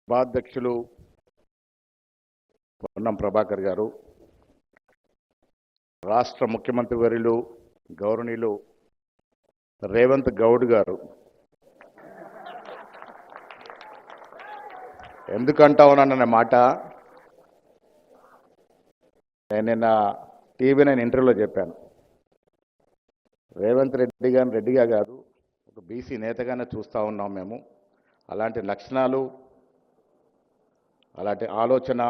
ఉపాధ్యక్షులు పొన్నం ప్రభాకర్ గారు, రాష్ట్ర ముఖ్యమంత్రి వర్యులు గౌరవనీయులు రేవంత్ గౌడ్ గారు, ఎందుకంటా ఉన్నానన్న మాట నేను నిన్న టీవీ నేను ఇంటర్వ్యూలో చెప్పాను. రేవంత్ రెడ్డి గారిని రెడ్డిగా కాదు, ఒక బీసీ నేతగానే చూస్తూ ఉన్నాం మేము. అలాంటి లక్షణాలు, అలాంటి ఆలోచన,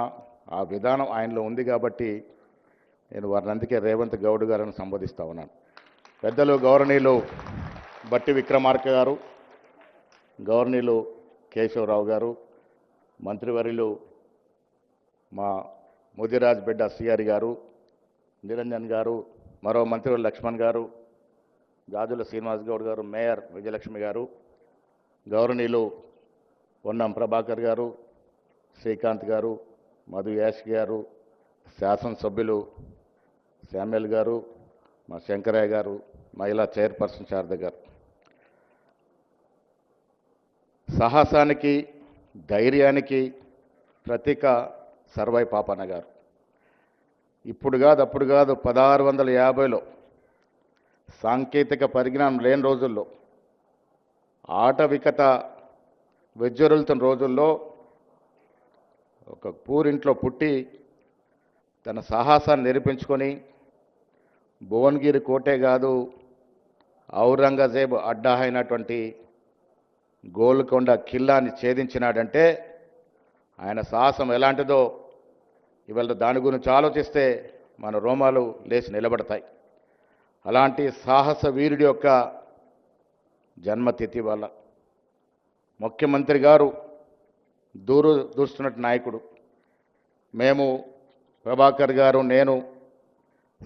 ఆ విధానం ఆయనలో ఉంది కాబట్టి నేను వారిని అందుకే రేవంత్ గౌడ్ గారిని సంబోధిస్తూ ఉన్నాను. పెద్దలు గౌరవనీయులు బట్టి విక్రమార్క గారు, గౌరవనీయులు కేశవరావు గారు, మంత్రివర్యులు మా ముదిరాజ్ బిడ్డ సిఆర్ గారు, నిరంజన్ గారు, మరో మంత్రివర్యులు లక్ష్మణ్ గారు, గాజుల శ్రీనివాస్ గౌడ్ గారు, మేయర్ విజయలక్ష్మి గారు, గౌరవనీయులు పొన్నం ప్రభాకర్ గారు, శ్రీకాంత్ గారు, మధు యాష్ గారు, శాసనసభ్యులు శామ్యుల్ గారు, మా శంకరయ్య గారు, మహిళా చైర్పర్సన్ శారద గారు, సాహసానికి ధైర్యానికి ప్రతీక సర్వై పాపన్న గారు. ఇప్పుడు కాదు, అప్పుడు కాదు, 1650లో సాంకేతిక పరిజ్ఞానం లేని రోజుల్లో, ఆటవికత వెజ్జరులుతున్న రోజుల్లో ఒక పూరింట్లో పుట్టి తన సాహసాన్ని నిరూపించుకొని భువనగిరి కోటే కాదు, ఔరంగజేబ్ అడ్డా అయినటువంటి గోల్కొండ కిల్లాని ఛేదించినాడంటే ఆయన సాహసం ఎలాంటిదో ఇవాళ దాని గురించి ఆలోచిస్తే మన రోమాలు లేచి నిలబడతాయి. అలాంటి సాహస వీరుడి యొక్క జన్మతిథి వల్ల ముఖ్యమంత్రి గారు దూస్తున్నట్టు నాయకుడు. మేము ప్రభాకర్ గారు, నేను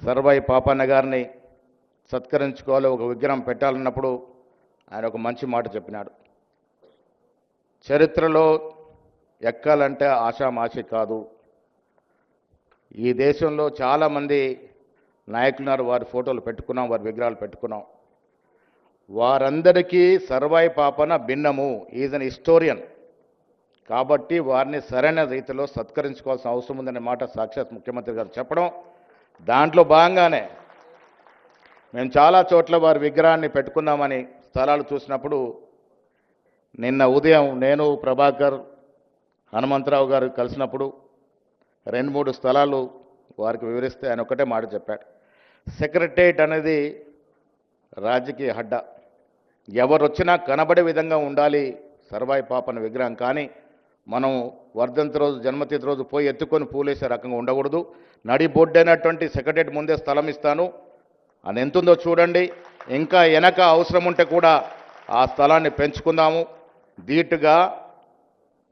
సర్వై పాపన్న గారిని సత్కరించుకోవాలి, ఒక విగ్రహం పెట్టాలన్నప్పుడు ఆయన ఒక మంచి మాట చెప్పినాడు. చరిత్రలో ఎక్కాలంటే ఆషామాషి కాదు. ఈ దేశంలో చాలామంది నాయకులున్నారు, వారి ఫోటోలు పెట్టుకున్నాం, వారి విగ్రహాలు పెట్టుకున్నాం. వారందరికీ సర్వై పాపన భిన్నము. Is an historian. కాబట్టి వారిని సరైన రీతిలో సత్కరించుకోవాల్సిన అవసరం ఉందనే మాట సాక్షాత్ ముఖ్యమంత్రి గారు చెప్పడం, దాంట్లో భాగంగానే మేము చాలా చోట్ల వారి విగ్రహాన్ని పెట్టుకున్నామని స్థలాలు చూసినప్పుడు, నిన్న ఉదయం నేను ప్రభాకర్ హనుమంతరావు గారు కలిసినప్పుడు 2-3 స్థలాలు వారికి వివరిస్తే ఆయన ఒకటే మాట చెప్పాడు. సెక్రటేరియట్ అనేది రాజకీయ అడ్డ, ఎవరు వచ్చినా కనబడే విధంగా ఉండాలి సర్వాయి పాపన విగ్రహం. కానీ మనం వర్ధంతి రోజు, జన్మతిథి రోజు పోయి ఎత్తుకొని పూలేసే రకంగా ఉండకూడదు. నడి బొడ్డైనటువంటి సెక్రటేరియట్ ముందే స్థలం ఇస్తాను అని ఎంతుందో చూడండి, ఇంకా వెనక అవసరం ఉంటే కూడా ఆ స్థలాన్ని పెంచుకుందాము. ధీటుగా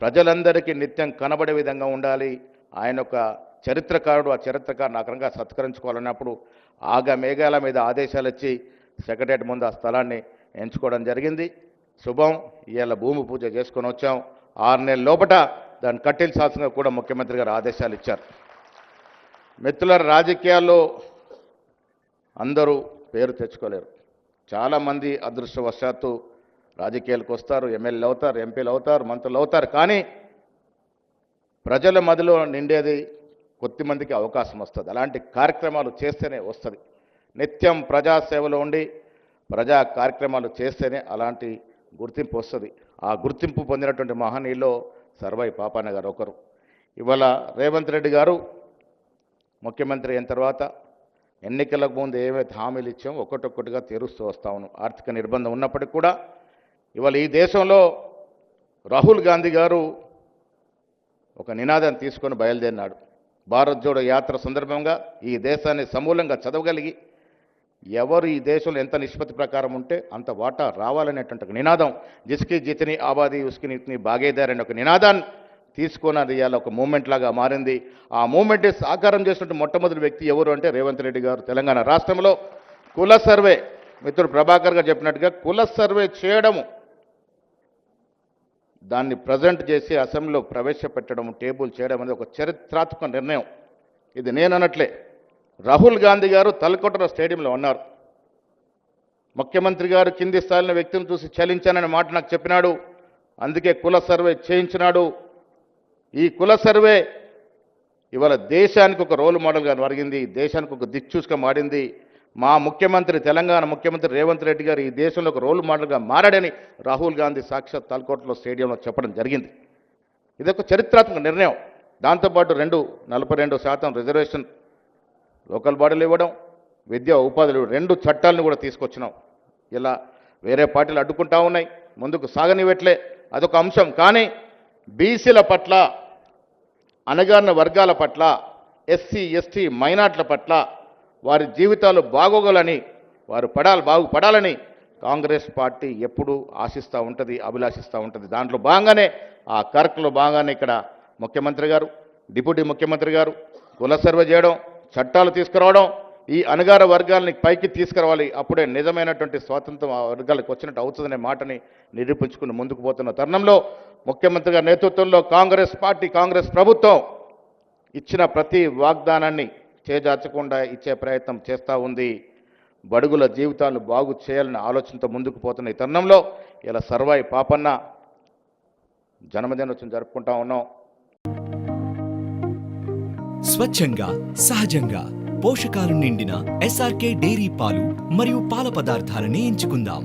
ప్రజలందరికీ నిత్యం కనబడే విధంగా ఉండాలి. ఆయన ఒక చరిత్రకారుడు, ఆ చరిత్రకారుని రకంగా సత్కరించుకోవాలన్నప్పుడు ఆగ మేఘాల మీద ఆదేశాలు ఇచ్చి సెక్రటేరియట్ ముందు ఆ స్థలాన్ని ఎంచుకోవడం జరిగింది. శుభం. ఇవాళ భూమి పూజ చేసుకొని వచ్చాం. 6 నెలల లోపట దాన్ని కట్టించాల్సిందిగా కూడా ముఖ్యమంత్రి గారు ఆదేశాలు ఇచ్చారు. మిత్రుల, రాజకీయాల్లో అందరూ పేరు తెచ్చుకోలేరు. చాలామంది అదృష్టవశాత్తు రాజకీయాలకు వస్తారు, ఎమ్మెల్యేలు అవుతారు, ఎంపీలు అవుతారు, మంత్రులు అవుతారు. కానీ ప్రజల మదిలో నిండేది కొద్దిమందికి అవకాశం వస్తుంది. అలాంటి కార్యక్రమాలు చేస్తేనే వస్తుంది. నిత్యం ప్రజాసేవలో ఉండి ప్రజా కార్యక్రమాలు చేస్తేనే అలాంటి గుర్తింపు వస్తుంది. ఆ గుర్తింపు పొందినటువంటి మహనీయుల్లో సర్వై పాపన్న గారు ఒకరు. ఇవాళ రేవంత్ రెడ్డి గారు ముఖ్యమంత్రి అయిన తర్వాత ఎన్నికలకు ముందు ఏవైతే హామీలు ఇచ్చామో ఒక్కొక్కటిగా తీరుస్తూ వస్తా ఉన్నాం. ఆర్థిక నిర్బంధం ఉన్నప్పటికీ కూడా ఇవాళ ఈ దేశంలో రాహుల్ గాంధీ గారు ఒక నినాదాన్ని తీసుకొని బయలుదేరినాడు. భారత్ జోడో యాత్ర సందర్భంగా ఈ దేశాన్ని సమూలంగా చదవగలిగి ఎవరు ఈ దేశంలో ఎంత నిష్పత్తి ప్రకారం ఉంటే అంత వాటా రావాలనేటువంటి నినాదం, జిస్కి జితని ఆబాదీ ఉస్కి నితని భాగీదార్ అనే ఒక నినాదాన్ని తీసుకొని అది ఇవాళ ఒక మూమెంట్ లాగా మారింది. ఆ మూమెంట్ని సాకారం చేసినట్టు మొట్టమొదటి వ్యక్తి ఎవరు అంటే రేవంత్ రెడ్డి గారు. తెలంగాణ రాష్ట్రంలో కుల సర్వే, మిత్రుడు ప్రభాకర్ గారు చెప్పినట్టుగా కుల సర్వే చేయడము, దాన్ని ప్రజెంట్ చేసి అసెంబ్లీలో ప్రవేశపెట్టడం, టేబుల్ చేయడం అనేది ఒక చరిత్రాత్మక నిర్ణయం. ఇది నేను అనట్లే, రాహుల్ గాంధీ గారు తలకొట్టర స్టేడియంలో ఉన్నారు. ముఖ్యమంత్రి గారు కింది స్థాయిలో వ్యక్తిని చూసి చలించాననే మాట నాకు చెప్పినాడు. అందుకే కుల సర్వే చేయించినాడు. ఈ కుల సర్వే ఇవాళ దేశానికి ఒక రోల్ మోడల్గా జరిగింది, దేశానికి ఒక దిక్చూసుగా మారింది. మా ముఖ్యమంత్రి, తెలంగాణ ముఖ్యమంత్రి రేవంత్ రెడ్డి గారు ఈ దేశంలో ఒక రోల్ మోడల్గా మారాడని రాహుల్ గాంధీ సాక్షాత్ తలకోటలో స్టేడియంలో చెప్పడం జరిగింది. ఇదొక చరిత్రాత్మక నిర్ణయం. దాంతోపాటు 42% రిజర్వేషన్ లోకల్ బాడీలు ఇవ్వడం, విద్యా ఉపాధులు 2 చట్టాలను కూడా తీసుకొచ్చినాం. ఇలా వేరే పార్టీలు అడ్డుకుంటా ఉన్నాయి, ముందుకు సాగనివ్వట్లే, అదొక అంశం. కానీ బీసీల పట్ల, అణగారిన వర్గాల పట్ల, ఎస్సీ ఎస్టీ మైనార్టీల పట్ల వారి జీవితాలు బాగోగాలని, వారు బాగుపడాలని కాంగ్రెస్ పార్టీ ఎప్పుడూ ఆశిస్తూ ఉంటుంది, అభిలాషిస్తూ ఉంటుంది. దాంట్లో భాగంగానే, ఆ కర్క్లో భాగంగానే ఇక్కడ ముఖ్యమంత్రి గారు, డిప్యూటీ ముఖ్యమంత్రి గారు కుల సర్వే చేయడం, చట్టాలు తీసుకురావడం, ఈ అణగార వర్గాలని పైకి తీసుకురావాలి. అప్పుడే నిజమైనటువంటి స్వాతంత్రం ఆ వర్గాలకు వచ్చినట్టు అవుతుందనే మాటని నిరూపించుకుని ముందుకు పోతున్న తరుణంలో ముఖ్యమంత్రి గారి నేతృత్వంలో కాంగ్రెస్ పార్టీ, కాంగ్రెస్ ప్రభుత్వం ఇచ్చిన ప్రతి వాగ్దానాన్ని చేజార్చకుండా ఇచ్చే ప్రయత్నం చేస్తూ ఉంది. బడుగుల జీవితాలను బాగు చేయాలనే ఆలోచనతో ముందుకు పోతున్న ఈ తరుణంలో ఇలా సర్వాయి పాపన్న జన్మదినోత్సవం జరుపుకుంటా ఉన్నాం. స్వచ్ఛంగా, సహజంగా పోషకాలు నిండిన ఎస్ఆర్కే డైరీ పాలు మరియు పాల పదార్థాలని ఎంచుకుందాం.